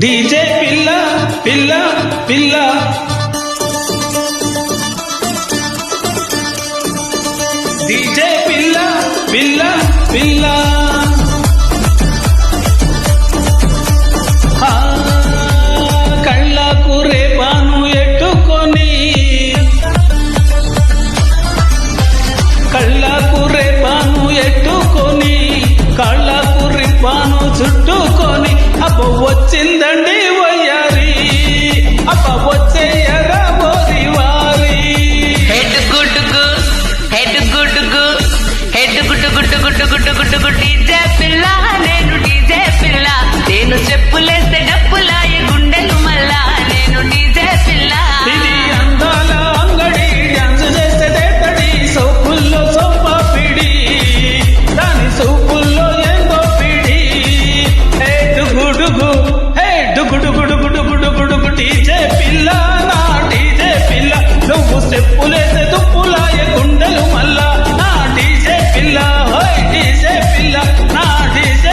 DJ పిల్ల పిల్ల పిల్ల డీజే పిల్ల పిల్ల పిల్ల కళ్ళకు రేపాను ఎట్టుకొని కళ్ళకు రేపాను ఎట్టుకొని కళ్ళకు రిపాను చుట్టుకొని అబ్బ వచ్చిందండి వయ్యారి అబ్బ వచ్చేయరా బోరి వారి హెడ్ గుడ్డుకు హెడ్ గుడ్డుకు హెడ్ గుడ్డు గుడ్డు గుడ్డు గుడ్డు గుడ్డు గుడ్డు డీజే పిల్ల నేను డీజే పిల్ల నేను చెప్పులేస్తే డప్పులాయ గుండెలు మళ్ళా నేను డీజే పిల్ల ఇది అందాల అంగడి డాన్స్ చేస్తే తడి సౌపుల్లో సొప్ప పిడి దాని సౌపుల్లో ఎంతో పిడి హే డుగుడుగు హే డుగుడుగుడుగుడుగుడుగుడుగు డీజే పిల్ల నా డీజే పిల్ల నువ్వు స్టెప్పులేసే దుప్పులాయ గుండెలు మళ్ళా నా డీజే పిల్ల హోయ్ డీజే పిల్ల నా డీజే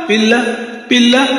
పిల్ల పిల్ల